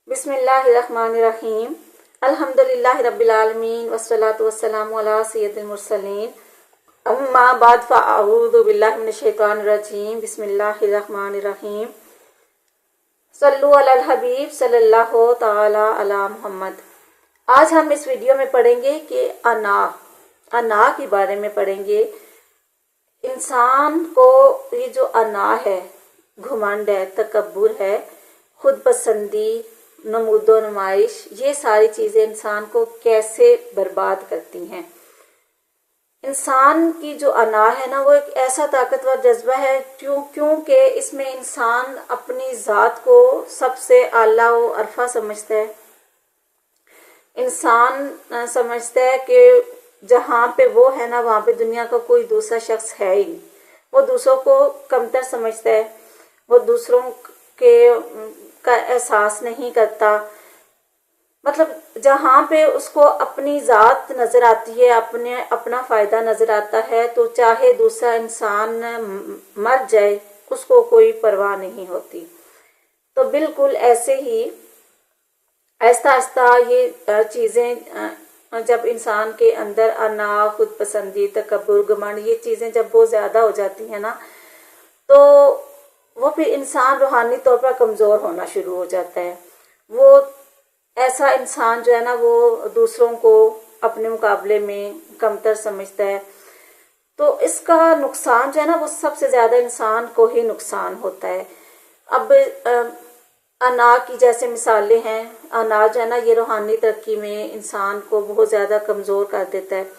बिस्मिल्लाहिर्रहमानिर्रहीम। अल्हम्दुलिल्लाहि रब्बिल आलमीन वस्सलातु वस्सलामु अला सय्यिदिल मुरसलीन। अम्मा बाद फ़अऊज़ु बिल्लाहि मिनश शैतानिर रजीम। बिस्मिल्लाहिर्रहमानिर्रहीम। सल्लु अलल हबीब सल्लल्लाहु तआला अला मुहम्मद। आज हम इस वीडियो में पढ़ेंगे कि अना के बारे में पढ़ेंगे। इंसान को ये जो अना है, घुमंड है, तकब्बुर है, खुद पसंदी, नमूदो नुमाइश, ये सारी चीज़ें इंसान को कैसे बर्बाद करती हैं। इंसान की जो अना है ना, वो एक ऐसा ताकतवर जज्बा है क्योंकि इसमें इंसान अपनी ज़ात को सबसे आला व अरफा समझता है। इंसान समझता है कि जहाँ पे वो है ना, वहाँ पे दुनिया का कोई दूसरा शख्स है ही नहीं। वो दूसरों को कमतर समझता है, वो दूसरों के का एहसास नहीं करता। मतलब जहाँ पे उसको अपनी ज़ात नज़र आती है, अपना फ़ायदा नज़र आता है, तो चाहे दूसरा इंसान मर जाए उसको कोई परवाह नहीं होती। तो बिल्कुल ऐसे ही आहिस्ता आहिस्ता ये चीज़ें जब इंसान के अंदर अना, खुद पसंदी, तकब्बुर, घमंड, ये चीज़ें जब बहुत ज़्यादा हो जाती हैं ना, तो वो फिर इंसान रूहानी तौर पर कमज़ोर होना शुरू हो जाता है। वो ऐसा इंसान जो है ना, वो दूसरों को अपने मुकाबले में कमतर समझता है। तो इसका नुकसान जो है ना, वो सबसे ज़्यादा इंसान को ही नुकसान होता है। अब अना की जैसे मिसालें हैं। अना जो है ना, ये रूहानी तरक्की में इंसान को बहुत ज़्यादा कमज़ोर कर देता है।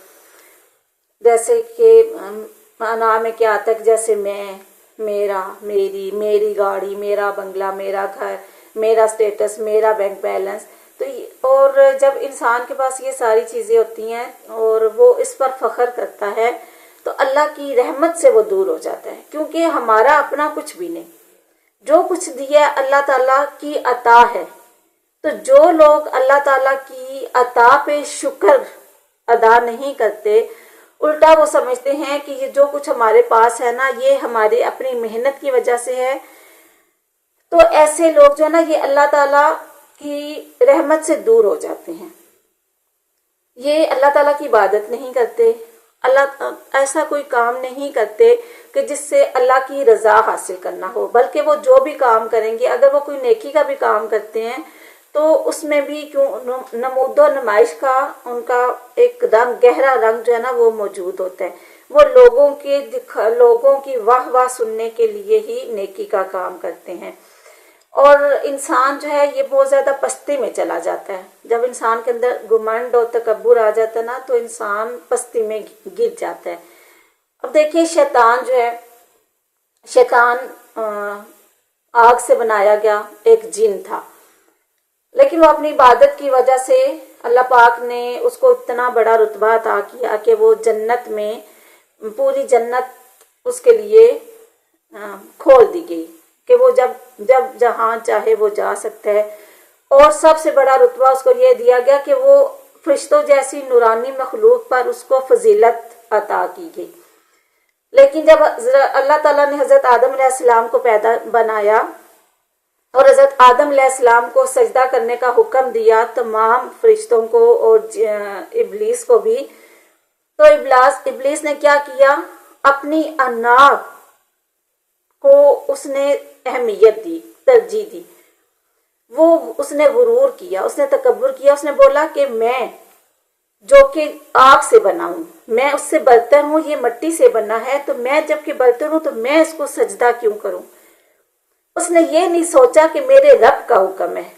जैसे कि अना में क्या आता है कि जैसे मैं, मेरा, मेरी गाड़ी, मेरा बंगला, मेरा घर, मेरा स्टेटस, मेरा बैंक बैलेंस। तो और जब इंसान के पास ये सारी चीज़ें होती हैं और वो इस पर फख्र करता है, तो अल्लाह की रहमत से वो दूर हो जाता है, क्योंकि हमारा अपना कुछ भी नहीं। जो कुछ दिया अल्लाह ताला की अता है। तो जो लोग अल्लाह ताला की अता पे शुक्र अदा नहीं करते, उल्टा वो समझते हैं कि ये जो कुछ हमारे पास है ना, ये हमारी अपनी मेहनत की वजह से है। तो ऐसे लोग जो है ना, ये अल्लाह ताला की रहमत से दूर हो जाते हैं। ये अल्लाह ताला की इबादत नहीं करते, अल्लाह ऐसा कोई काम नहीं करते कि जिससे अल्लाह की रज़ा हासिल करना हो। बल्कि वो जो भी काम करेंगे, अगर वो कोई नेकी का भी काम करते हैं, तो उसमें भी क्यों नमूदो नुमाइश का उनका एक रंग, गहरा रंग जो है ना, वो मौजूद होता है। वो लोगों की वाह वाह सुनने के लिए ही नेकी का काम करते हैं। और इंसान जो है, ये बहुत ज़्यादा पस्ती में चला जाता है। जब इंसान के अंदर घमंड और तकब्बुर आ जाता है ना, तो इंसान पस्ती में गिर जाता है। अब देखिए, शैतान जो है, शैतान आग से बनाया गया एक जिन था, लेकिन वो अपनी इबादत की वजह से अल्लाह पाक ने उसको इतना बड़ा रुतबा अता किया कि वो जन्नत में, पूरी जन्नत उसके लिए खोल दी गई कि वो जब जहाँ चाहे वो जा सकता है। और सबसे बड़ा रुतबा उसको ये दिया गया कि वो फरिश्तों जैसी नूरानी मखलूक पर उसको फजीलत अता की गई। लेकिन जब अल्लाह ताला ने हज़रत आदम अलैहिस्सलाम को बनाया और हज़रत आदम अलैहिस्सलाम को सजदा करने का हुक्म दिया, तमाम फरिश्तों को और इब्लीस को भी, तो इब्लीस ने क्या किया, अपनी अना को उसने अहमियत दी, तरजीह दी। वो उसने गुरूर किया, उसने तकब्बुर किया। उसने बोला कि मैं जो कि आग से बना हूँ, मैं उससे बरतर हूँ, ये मिट्टी से बना है, तो मैं जबकि बरतर हूँ तो मैं इसको सजदा क्यों करूँ। उसने ये नहीं सोचा कि मेरे रब का हुक्म है,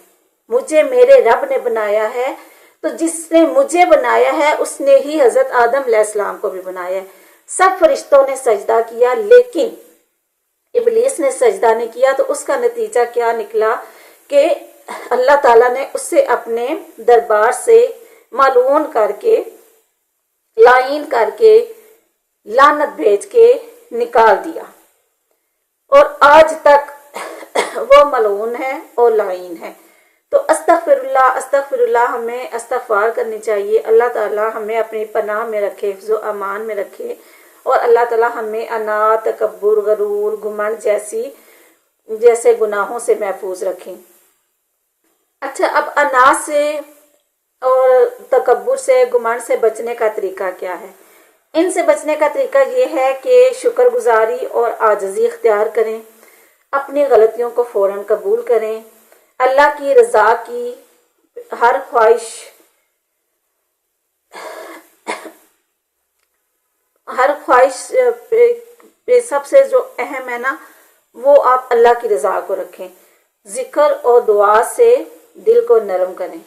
मुझे मेरे रब ने बनाया है, तो जिसने मुझे बनाया है उसने ही हज़रत आदम अलैहिस्सलाम को भी बनाया है। सब फरिश्तों ने सजदा किया, लेकिन इब्लीस ने सजदा नहीं किया। तो उसका नतीजा क्या निकला कि अल्लाह ताला ने उससे अपने दरबार से मालून करके, लाइन करके, लानत भेज के निकाल दिया। और आज तक वो मलून है और लाइन है। तो अस्तगफिरुल्लाह, अस्तगफिरुल्लाह, हमें इस्तिग़फ़ार करनी चाहिए। अल्लाह ताला हमें अपनी पनाह में रखे, हिफ्ज़ो अमान में रखे, और अल्लाह ताला हमें अना, तकब्बुर, गरूर, घमंड जैसे गुनाहों से महफूज रखें। اچھا، اب انا سے اور تکبر سے، گمنڈ سے بچنے کا طریقہ کیا ہے؟ ان سے بچنے کا طریقہ یہ ہے کہ شکر گزاری اور عاجزی اختیار کریں، اپنی غلطیوں کو فوراً قبول کریں، اللہ کی رضا کی ہر خواہش پہ سب سے جو اہم ہے نا، وہ آپ اللہ کی رضا کو رکھیں، ذکر اور دعا سے دل کو نرم کریں۔